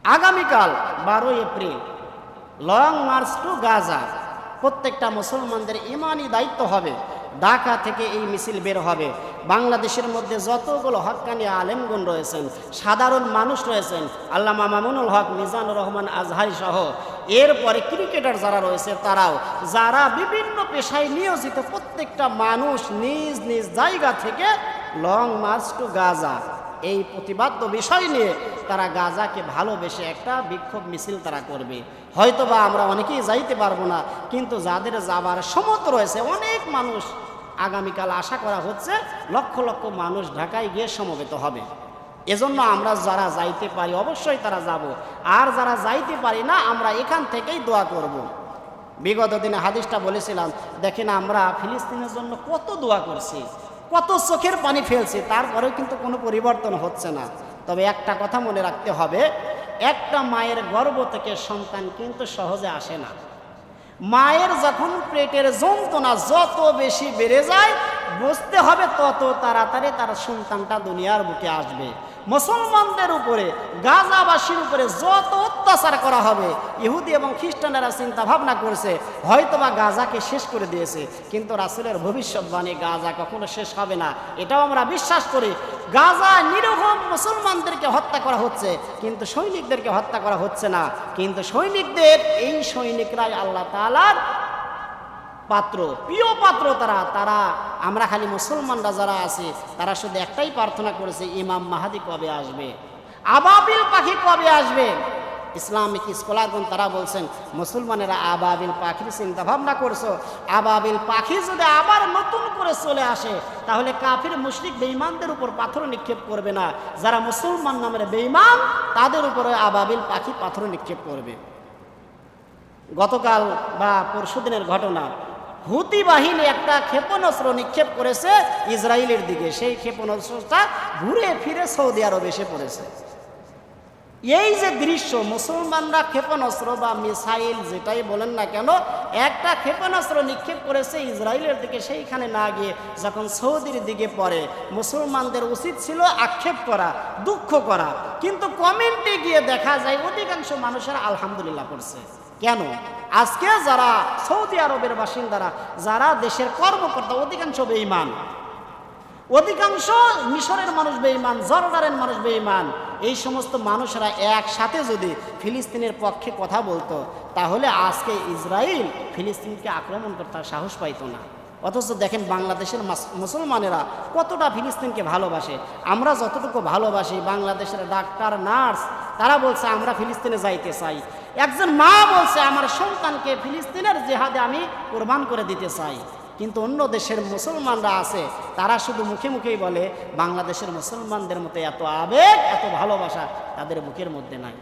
আগামীকাল 12 April long March two Gaza. প্রত্যেকটা মুসলমানদের ইমানি দায়িত্ব হবে। ঢাকা থেকে এই মিছিল বের হবে। বাংলাদেশের মধ্যে যতগুলো হক্কানি আলেমগণ রয়েছেন, সাধারণ মানুষ রয়েছেন, আল্লামা মামুনুল হক, মিজানুর রহমান আজহারি সহ, এরপরে ক্রিকেটার যারা রয়েছে তারাও, যারা বিভিন্ন পেশায় নিয়োজিত, প্রত্যেকটা মানুষ নিজ নিজ জায়গা থেকে লং মার্চ টু গাজা এই প্রতিবাদ্য বিষয় নিয়ে তারা গাজাকে ভালোবেসে একটা বিক্ষোভ মিছিল তারা করবে। হয়তোবা আমরা অনেকেই যাইতে পারবো না, কিন্তু যাদের যাবার সমর্থ রয়েছে অনেক মানুষ, আগামীকাল আশা করা হচ্ছে লক্ষ লক্ষ মানুষ ঢাকায় গিয়ে সমবেত হবে। এজন্য আমরা যারা যাইতে পারি অবশ্যই তারা যাব, আর যারা যাইতে পারি না আমরা এখান থেকেই দোয়া করব। বিগত দিনে হাদিসটা বলেছিলাম, দেখেন আমরা ফিলিস্তিনের জন্য কত দোয়া করছি, কত চোখের পানি ফেলছি, তারপরেও কিন্তু কোনো পরিবর্তন হচ্ছে না। তবে একটা কথা মনে রাখতে হবে, একটা মায়ের গর্ভ থেকে সন্তান কিন্তু সহজে আসে না। মায়ের যখন পেটের যন্ত্রণা যত বেশি বেড়ে যায়, বুঝতে হবে তত তাড়াতাড়ি তার সন্তানটা দুনিয়ার বুকে আসবে। মুসলমানদের উপরে, গাজাবাসীর উপরে যত অত্যাচার করা হবে, ইহুদি এবং খ্রিস্টানেরা চিন্তা ভাবনা করেছে হয়তোবা গাজাকে শেষ করে দিয়েছে, কিন্তু রাসূলের ভবিষ্যৎবাণী গাজা কখনো শেষ হবে না, এটাও আমরা বিশ্বাস করি। গাজা নিরীহ মুসলমানদেরকে হত্যা করা হচ্ছে, কিন্তু সৈনিকদেরকে হত্যা করা হচ্ছে না। কিন্তু সৈনিকদের, এই সৈনিকরাই আল্লাহ তাআলার পাত্র, প্রিয় পাত্র। তারা আমরা খালি মুসলমানরা যারা আছে তারা শুধু একটাই প্রার্থনা করেছে, ইমাম মাহাদি কবে আসবে, আবাবিল পাখি কবে আসবে। ইসলামিক স্কলারগণ তারা বলছেন, মুসলমানেরা আবাবিল পাখির চিন্তা ভাবনা করছো, আবাবিল পাখি যদি আবার নতুন করে চলে আসে তাহলে কাফির মুশরিক বেঈমানদের উপর পাথর নিক্ষেপ করবে না, যারা মুসলমান নামের বেঈমান তাদের উপরে আবাবিল পাখি পাথর নিক্ষেপ করবে। গতকাল বা পরশুদিনের ঘটনা, হুতি বাহিনী একটা ক্ষেপণাস্ত্র নিক্ষেপ করেছে ইসরায়েলের দিকে, সেই ক্ষেপণাস্ত্রটা ঘুরে ফিরে সৌদি আরবে এসে পড়েছে। এই যে দৃশ্য, মুসলমানরা ক্ষেপণাস্ত্র বা মিসাইল যেটাই বলেন না কেন, একটা ক্ষেপণাস্ত্র নিক্ষেপ করেছে ইসরায়েলের দিকে, সেইখানে না গিয়ে যখন সৌদির দিকে পড়ে, মুসলমানদের উচিত ছিল আক্ষেপ করা, দুঃখ করা, কিন্তু কমেন্টে গিয়ে দেখা যায় অধিকাংশ মানুষের আলহামদুলিল্লাহ করছে। কেন? আজকে যারা সৌদি আরবের বাসিন্দারা, যারা দেশের কর্মকর্তা, অধিকাংশ বেঈমান, অধিকাংশ মিশরের মানুষ বেঈমান, জর্ডানের মানুষ বেঈমান। এই সমস্ত মানুষরা একসাথে যদি ফিলিস্তিনের পক্ষে কথা বলতো, তাহলে আজকে ইসরায়েল ফিলিস্তিনকে আক্রমণ করতে সাহস পাইতো না। অথচ দেখেন বাংলাদেশের মুসলমানেরা কতটা ফিলিস্তিনকে ভালোবাসে। আমরা যতটুকু ভালোবাসি, বাংলাদেশের ডাক্তার, নার্স তারা বলছে আমরা ফিলিস্তিনে যাইতে চাই। একজন মা বলছে আমার সন্তানকে ফিলিস্তিনের জিহাদে আমি কোরবান করে দিতে চাই। কিন্তু অন্য দেশের মুসলমানরা আছে, তারা শুধু মুখে মুখেই বলে, বাংলাদেশের মুসলমানদের মতো এত আবেগ, এত ভালোবাসা তাদের বুকের মধ্যে নাই।